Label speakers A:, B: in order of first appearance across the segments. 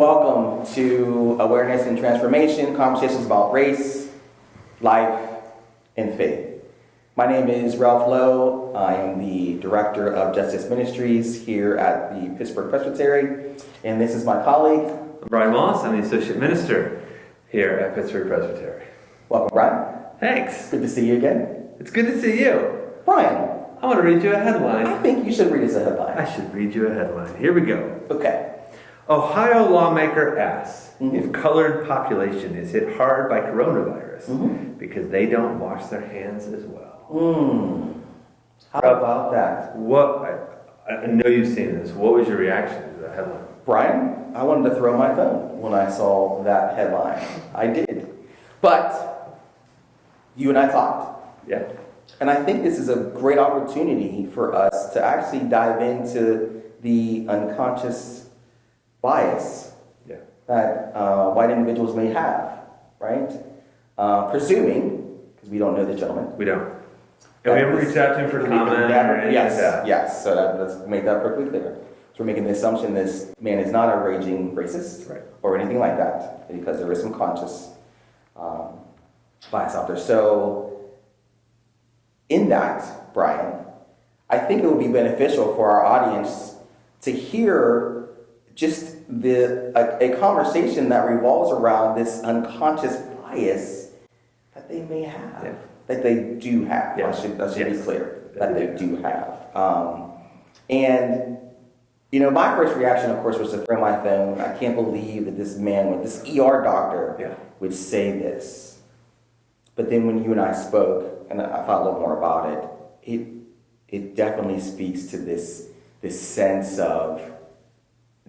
A: welcome to Awareness and Transformation, conversations about race, life, and faith. My name is Ralph Lowe. I am the Director of Justice Ministries here at the Pittsburgh Presbytery, and this is my colleague.
B: I'm Brian Moss. I'm the Associate Minister here at Pittsburgh Presbytery.
A: Welcome, Brian.
B: Thanks.
A: Good to see you again.
B: It's good to see you.
A: Brian.
B: I want to read you a headline.
A: I think you should read us a headline.
B: I should read you a headline. Here we go.
A: Okay.
B: Ohio lawmaker asks if colored population is hit hard by coronavirus because they don't wash their hands as well.
A: How about that?
B: I know you've seen this. What was your reaction to that headline?
A: Brian, I wanted to throw my phone when I saw that headline. I did. But you and I talked.
B: Yeah.
A: And I think this is a great opportunity for us to actually dive into the unconscious bias that white individuals may have, right? Presuming, because we don't know the gentleman.
B: We don't. And we haven't reached out to him for comment or anything like that.
A: Yes. So let's make that perfectly clear. So we're making the assumption this man is not a raging racist or anything like that, because there is some conscious bias out there. So in that, Brian, I think it would be beneficial for our audience to hear just a conversation that revolves around this unconscious bias that they may have, that they do have. I should be clear, that they do have. And, you know, my first reaction, of course, was to throw my phone. I can't believe that this man, this ER doctor, would say this. But then when you and I spoke, and I thought a little more about it, it definitely speaks to this sense of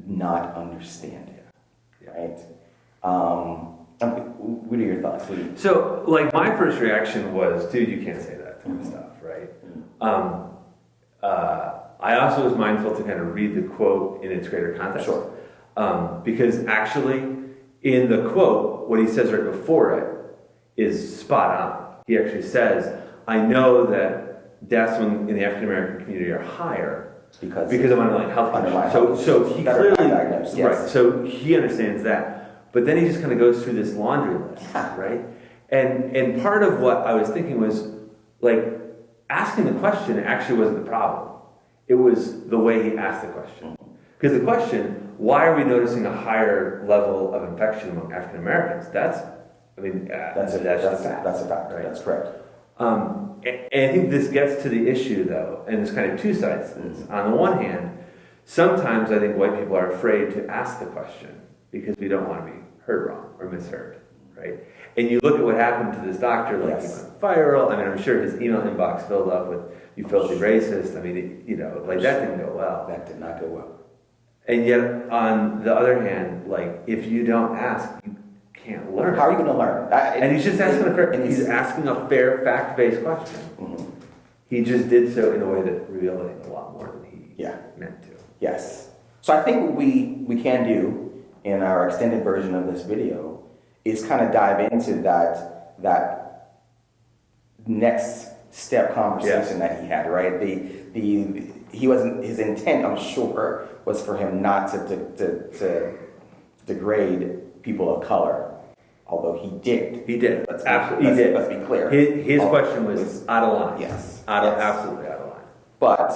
A: not understanding, right? What are your thoughts?
B: So, like, my first reaction was, dude, you can't say that type of stuff, right? I also was mindful to kind of read the quote in its greater context.
A: Sure.
B: Because actually, in the quote, what he says right before it is spot on. He actually says, I know that deaths in the African American community are higher because of underlying health conditions. So he clearly, right, so he understands that. But then he just kind of goes through this laundry list, right? And part of what I was thinking was, like, asking the question actually wasn't the problem. It was the way he asked the question. Because the question, why are we noticing a higher level of infection among African Americans? That's a fact,
A: right? That's correct.
B: And I think this gets to the issue, though, and there's kind of two sides to this. On the one hand, sometimes I think white people are afraid to ask the question because we don't want to be heard wrong or misheard, right? And you look at what happened to this doctor, like he went viral. I mean, I'm sure his email inbox filled up with "you filthy racist." I mean, that didn't go well.
A: That did not go well.
B: And yet, on the other hand, like, if you don't ask, you can't learn.
A: How are you going to learn?
B: And he's just asking he's asking a fair, fact-based question. He just did so in a way that revealed a lot more than he meant to.
A: Yes. So I think what we can do in our extended version of this video is kind of dive into that next step conversation that he had, right? His intent, I'm sure, was for him not to degrade people of color. Although he did. He did. Let's be clear.
B: His question was out of line.
A: Yes.
B: Absolutely out of line.
A: But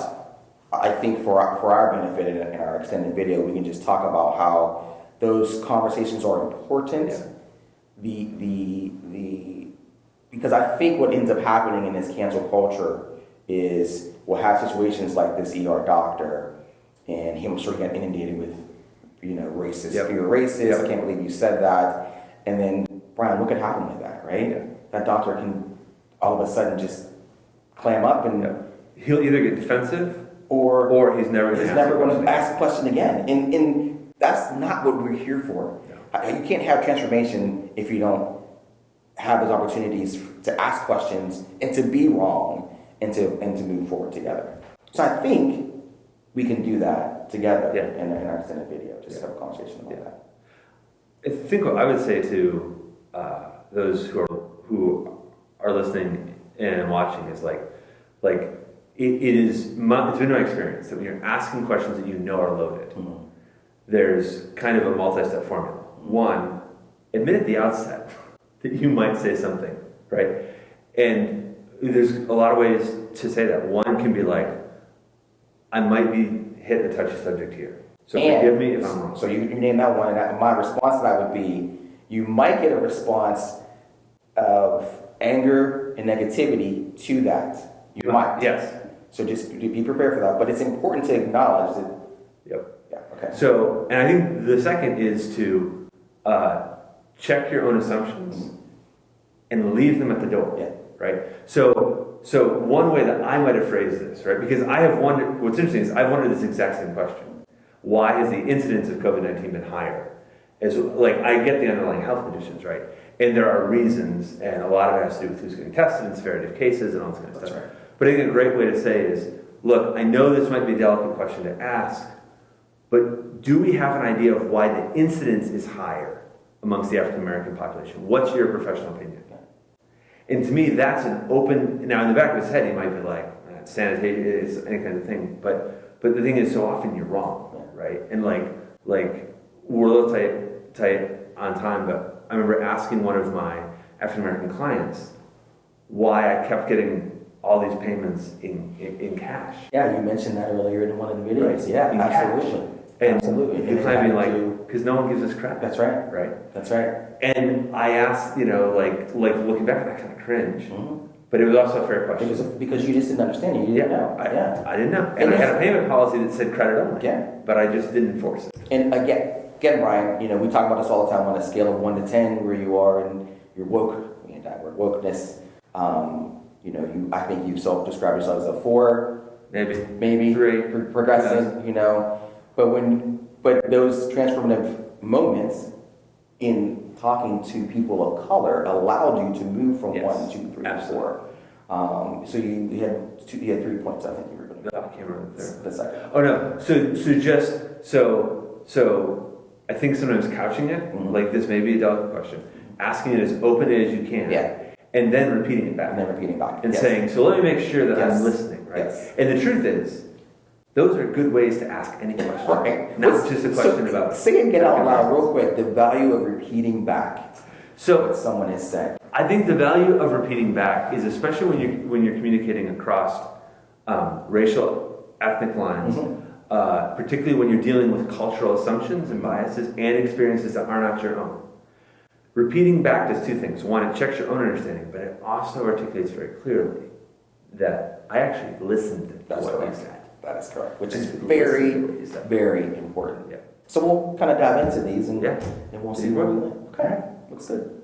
A: I think for our benefit in our extended video, we can just talk about how those conversations are important. Because I think what ends up happening in this cancel culture is we'll have situations like this ER doctor and him sort of get inundated with, racist. You're racist. I can't believe you said that. And then, Brian, what could happen with that, right? That doctor can all of a sudden just clam up and
B: he'll either get defensive
A: or
B: he's never going
A: to ask a question again. And that's not what we're here for. You can't have transformation if you don't have those opportunities to ask questions and to be wrong and to move forward together. So I think we can do that together in our extended video. Just have a conversation about that.
B: I think what I would say to those who are listening and watching is it's been my experience that when you're asking questions that you know are loaded, there's kind of a multi-step formula. One, admit at the outset that you might say something, right? And there's a lot of ways to say that. One can be like, I might be hitting a touchy subject here. So forgive me if I'm wrong.
A: So you name that one, and my response to that would be, you might get a response of anger and negativity to that. You might.
B: Yes.
A: So just be prepared for that. But it's important to acknowledge that.
B: Yep.
A: Yeah. Okay.
B: So, and I think the second is to check your own assumptions and leave them at the door.
A: Yeah.
B: Right. So one way that I might have phrased this, right? Because I have wondered. What's interesting is I've wondered this exact same question. Why has the incidence of COVID-19 been higher? As like I get the underlying health conditions, right? And there are reasons, and a lot of it has to do with who's getting tested and severity of cases and all this kind of stuff.
A: Right.
B: But I think a great way to say is, look, I know this might be a delicate question to ask, but do we have an idea of why the incidence is higher amongst the African American population? What's your professional opinion? And to me, that's an open. Now, in the back of his head, he might be like, sanitation, it's any kind of thing. But the thing is, so often you're wrong, right? And like we're a little tight on time, but I remember asking one of my African American clients why I kept getting all these payments in cash.
A: Yeah, you mentioned that earlier in one of the videos.
B: Right.
A: Yeah,
B: In
A: absolutely.
B: And
A: Absolutely.
B: the client being like, because no one gives us credit.
A: That's right.
B: Right.
A: That's right.
B: And I asked, like looking back, I kind of cringe.
A: Mm-hmm.
B: But it was also a fair question.
A: It was because you just didn't understand it. You didn't know.
B: I didn't know. And I had a payment policy that said credit only.
A: Yeah.
B: But I just didn't enforce it.
A: And again, Brian, we talk about this all the time on a scale of 1 to 10, where you are in your wokeness. I think you self-describe yourself as a 4, maybe
B: 3,
A: progressing. But those transformative moments in talking to people of color allowed you to move from 1, 2, 3,
B: absolutely.
A: 4. So you had 3 points. I think you were going to.
B: I can't remember
A: The second.
B: Oh no. So I think sometimes couching it like this may be a delicate question, asking it as open as you can, and then repeating it back, and saying, so let me make sure that I'm listening, right?
A: Yes.
B: And the truth is, those are good ways to ask any question,
A: Right.
B: not just a question about.
A: Say it again out loud, real quick. The value of repeating back what someone has said.
B: I think the value of repeating back is especially when you're communicating across racial, ethnic lines, particularly when you're dealing with cultural assumptions and biases and experiences that are not your own. Repeating back does 2 things. One, it checks your own understanding, but it also articulates very clearly that I actually listened to what you said.
A: That is correct, which is very, very important.
B: Yeah.
A: So we'll kind of dive into these and we'll see where we land.
B: Okay.
A: Looks good.